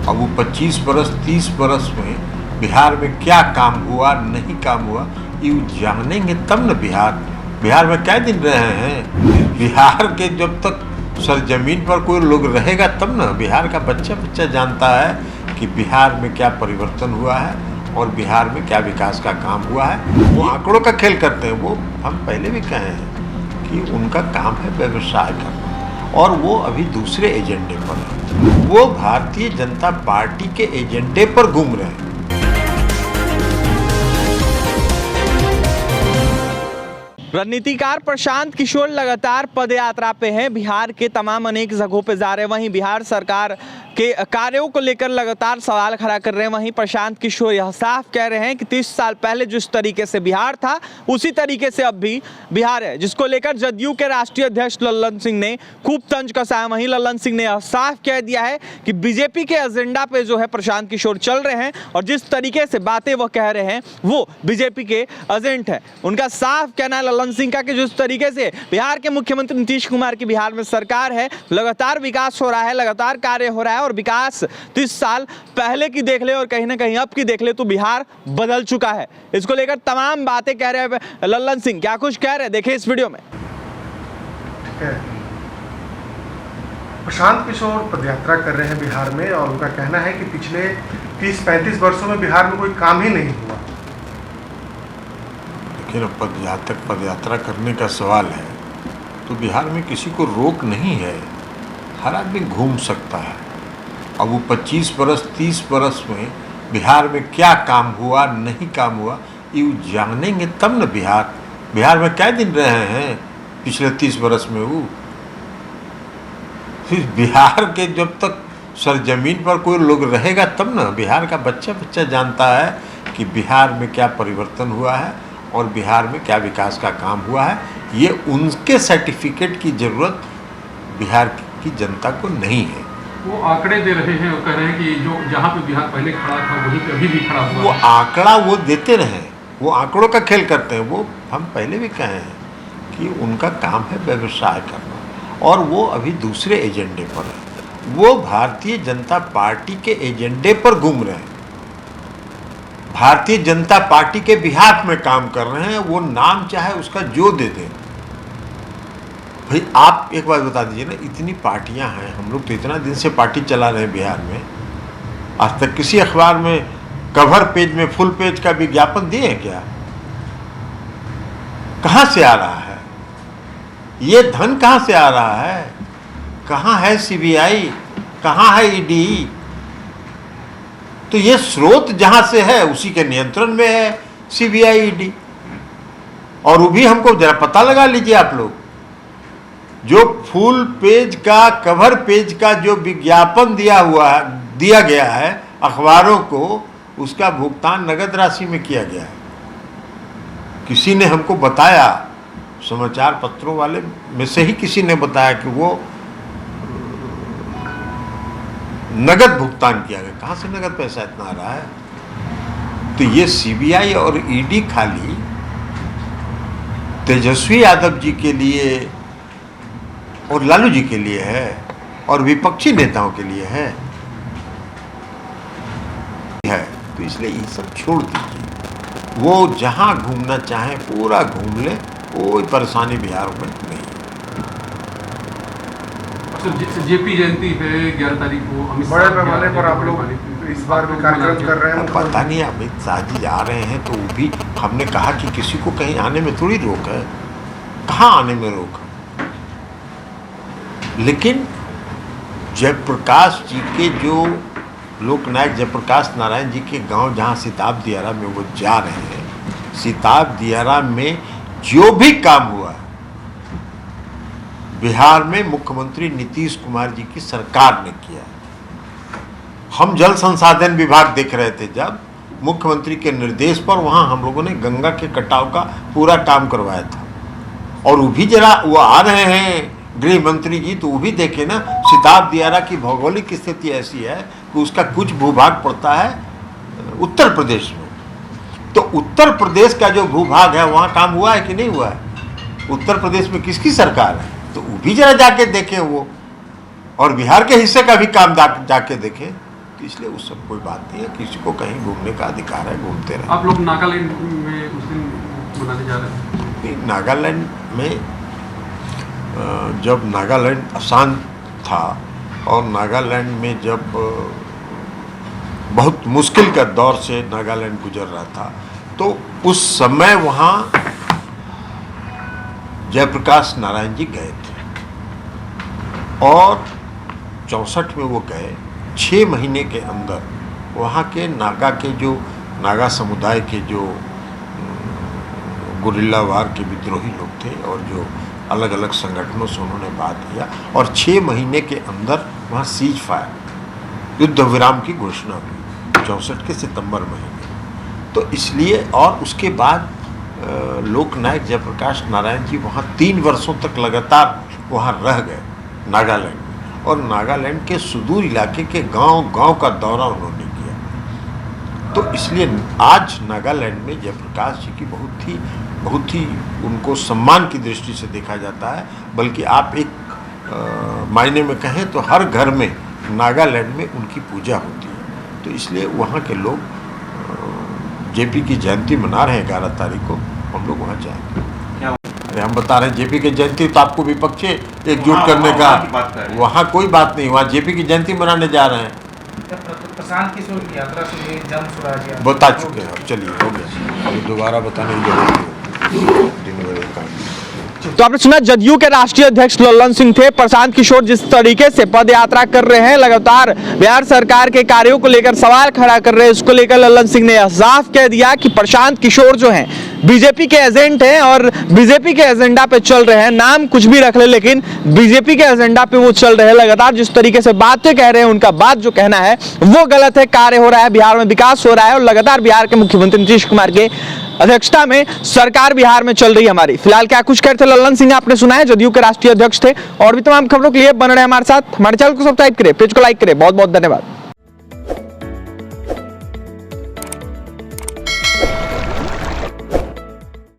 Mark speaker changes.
Speaker 1: अब वो 25 बरस 30 बरस में बिहार में क्या काम हुआ नहीं काम हुआ ये जानेंगे तब न। बिहार में क्या दिन रहे हैं। बिहार के जब तक सरजमीन पर कोई लोग रहेगा तब न बिहार का बच्चा बच्चा जानता है कि बिहार में क्या परिवर्तन हुआ है और बिहार में क्या विकास का काम हुआ है। वो आंकड़ों का खेल करते हैं। वो हम पहले भी कहे हैं कि उनका काम है व्यवसाय करना और वो अभी दूसरे एजेंडे पर है। वो भारतीय जनता पार्टी के एजेंडे पर घूम रहे हैं।
Speaker 2: रणनीतिकार प्रशांत किशोर लगातार पदयात्रा पे हैं। बिहार के तमाम अनेक जगहों पे जा रहे हैं। वहीं बिहार सरकार के कार्यों को लेकर लगातार सवाल खड़ा कर रहे हैं। वहीं प्रशांत किशोर यह साफ कह रहे हैं कि 30 साल पहले जिस तरीके से बिहार था उसी तरीके से अब भी बिहार है, जिसको लेकर जदयू के राष्ट्रीय अध्यक्ष लल्लन सिंह ने खूब तंज कसा है। वहीं लल्लन सिंह ने यह साफ कह दिया है कि बीजेपी के एजेंडा पे जो है प्रशांत किशोर चल रहे हैं और जिस तरीके से बातें वह कह रहे हैं वो बीजेपी के एजेंट है। उनका साफ कहना है लल्लन सिंह का कि जिस तरीके से बिहार के मुख्यमंत्री नीतीश कुमार की बिहार में सरकार है, लगातार विकास हो रहा है, लगातार कार्य हो रहा है और विकास 30 साल पहले की देख ले और कहीं ना कहीं अब की देख ले तो बिहार बदल चुका है। इसको लेकर तमाम बातें कह रहे हैं लल्लन सिंह। क्या कुछ कह रहे हैं देखिए इस वीडियो में।
Speaker 3: प्रशांत किशोर पदयात्रा कर रहे हैं बिहार में और उनका कहना है कि पिछले 30-35 वर्षों में बिहार में कोई काम ही नहीं हुआ।
Speaker 1: लेकिन अब पदयात्रा करने का सवाल है तो बिहार में किसी को रोक नहीं है, हर आदमी घूम सकता है। अब वो 25 बरस 30 बरस में बिहार में क्या काम हुआ नहीं काम हुआ ये जानेंगे तब न। बिहार में क्या दिन रहे हैं पिछले 30 बरस में। वो फिर बिहार के जब तक सरजमीन पर कोई लोग रहेगा तब न बिहार का बच्चा बच्चा जानता है कि बिहार में क्या परिवर्तन हुआ है और बिहार में क्या विकास का काम हुआ है। ये उनके सर्टिफिकेट की ज़रूरत बिहार की जनता को नहीं है।
Speaker 4: वो आंकड़े दे रहे हैं और कह रहे हैं कि जो जहाँ पे बिहार पहले खड़ा था वहीं पे अभी भी खड़ा हुआ।
Speaker 1: वो आंकड़ा वो देते रहे, वो आंकड़ों का खेल करते हैं। वो हम पहले भी कहे हैं कि उनका काम है व्यवसाय करना और वो अभी दूसरे एजेंडे पर है। वो भारतीय जनता पार्टी के एजेंडे पर घूम रहे हैं, भारतीय जनता पार्टी के बिहाफ में काम कर रहे हैं। वो नाम चाहे उसका जो दे दें। भाई आप एक बात बता दीजिए ना, इतनी पार्टियां हैं, हम लोग तो इतना दिन से पार्टी चला रहे हैं बिहार में, आज तक किसी अखबार में कवर पेज में फुल पेज का विज्ञापन दिए हैं क्या? कहाँ से आ रहा है ये धन? कहाँ से आ रहा है? कहाँ है सीबीआई? कहाँ है ईडी? तो ये स्रोत जहां से है उसी के नियंत्रण में है सीबीआई ईडी। और वो भी हमको जरा पता लगा लीजिए आप लोग, जो फुल पेज का कवर पेज का जो विज्ञापन दिया गया है अखबारों को, उसका भुगतान नगद राशि में किया गया है। किसी ने हमको बताया, समाचार पत्रों वाले में से ही किसी ने बताया कि वो नगद भुगतान किया गया। कहाँ से नगद पैसा इतना आ रहा है? तो ये सीबीआई और ईडी खाली तेजस्वी यादव जी के लिए और लालू जी के लिए है और विपक्षी नेताओं के लिए है। तो इसलिए ये सब छोड़ दीजिए। वो जहां घूमना चाहे पूरा घूम ले, कोई परेशानी बिहार में नहीं।
Speaker 4: जेपी जयंती है 11 तारीख को,
Speaker 3: बड़े पैमाने पर आप लोग इस बार भी कार्यक्रम कर रहे हैं।
Speaker 1: पता नहीं अमित शाह जी जा रहे हैं तो वो भी हमने कहा कि किसी को कहीं आने में थोड़ी रोक है, कहाँ आने में रोक। लेकिन जयप्रकाश जी के जो लोकनायक जयप्रकाश नारायण जी के गांव जहां सिताब दियारा में वो जा रहे हैं, सिताब दियारा में जो भी काम हुआ बिहार में मुख्यमंत्री नीतीश कुमार जी की सरकार ने किया। हम जल संसाधन विभाग देख रहे थे जब मुख्यमंत्री के निर्देश पर, वहां हम लोगों ने गंगा के कटाव का पूरा काम करवाया था। और वो भी जरा वो आ रहे हैं गृह मंत्री जी, तो वो भी देखे ना, सिताब दियारा की भौगोलिक स्थिति ऐसी है कि उसका कुछ भूभाग पड़ता है उत्तर प्रदेश में। तो उत्तर प्रदेश का जो भूभाग है वहाँ काम हुआ है कि नहीं हुआ है? उत्तर प्रदेश में किसकी सरकार है? तो वो भी जरा जाके देखें वो, और बिहार के हिस्से का भी काम जाके देखें। तो इसलिए उस सब कोई बात नहीं है, किसी को कहीं घूमने का अधिकार है, घूमते रहे।
Speaker 4: आप लोग नागालैंड में उस दिन मनाने जा रहे हैं?
Speaker 1: नागालैंड में जब नागालैंड अशांत था और नागालैंड में जब बहुत मुश्किल का दौर से नागालैंड गुजर रहा था, तो उस समय वहाँ जयप्रकाश नारायण जी गए थे और 64 में वो गए। 6 महीने के अंदर वहाँ के नागा के जो नागा समुदाय के जो गुरिल्ला वार के विद्रोही लोग थे और जो अलग अलग संगठनों से उन्होंने बात किया और 6 महीने के अंदर वहाँ सीज फायर युद्ध विराम की घोषणा हुई 64 के सितंबर महीने। तो इसलिए और उसके बाद लोकनायक जयप्रकाश नारायण जी वहाँ 3 वर्षों तक लगातार वहाँ रह गए नागालैंड में, और नागालैंड के सुदूर इलाके के गांव का दौरा उन्होंने किया। तो इसलिए आज नागालैंड में जयप्रकाश जी की बहुत ही उनको सम्मान की दृष्टि से देखा जाता है। बल्कि आप एक मायने में कहें तो हर घर में नागालैंड में उनकी पूजा होती है। तो इसलिए वहाँ के लोग जेपी की जयंती मना रहे हैं 11 तारीख को, हम लोग वहाँ जाएंगे। अरे हम बता रहे हैं जेपी की जयंती, तो आपको विपक्ष एकजुट करने का, वहाँ कोई बात नहीं, वहाँ जेपी की जयंती मनाने जा रहे हैं।
Speaker 5: प्रशांत किशोर की यात्रा से जन स्वराज
Speaker 1: बता चुके हैं, चलिए हो गया, अब दोबारा बताने की जरूरत नहीं। दिन भर काम।
Speaker 2: तो आपने सुना जदयू के राष्ट्रीय अध्यक्ष लल्लन सिंह थे। प्रशांत किशोर जिस तरीके से पद यात्रा कर रहे हैं, लगातार बिहार सरकार के कार्यों को लेकर सवाल खड़ा कर रहे हैं, उसको लेकर लल्लन सिंह ने साफ कह दिया कि प्रशांत किशोर जो हैं बीजेपी के एजेंट हैं और बीजेपी के एजेंडा पे चल रहे हैं। नाम कुछ भी रख ले, लेकिन बीजेपी के एजेंडा पे वो चल रहे हैं। लगातार जिस तरीके से बातें कह रहे हैं, उनका बात जो कहना है वो गलत है। कार्य हो रहा है, बिहार में विकास हो रहा है और लगातार बिहार के मुख्यमंत्री नीतीश कुमार के अध्यक्षता में सरकार बिहार में चल रही है हमारी। फिलहाल क्या कुछ कहते थे लल्लन सिंह, आपने सुना है, जदयू के राष्ट्रीय अध्यक्ष थे। और भी तमाम खबरों के लिए बन रहे हमारे साथ, हमारे चैनल को सब्सक्राइब करें, पेज को लाइक करें। बहुत बहुत धन्यवाद।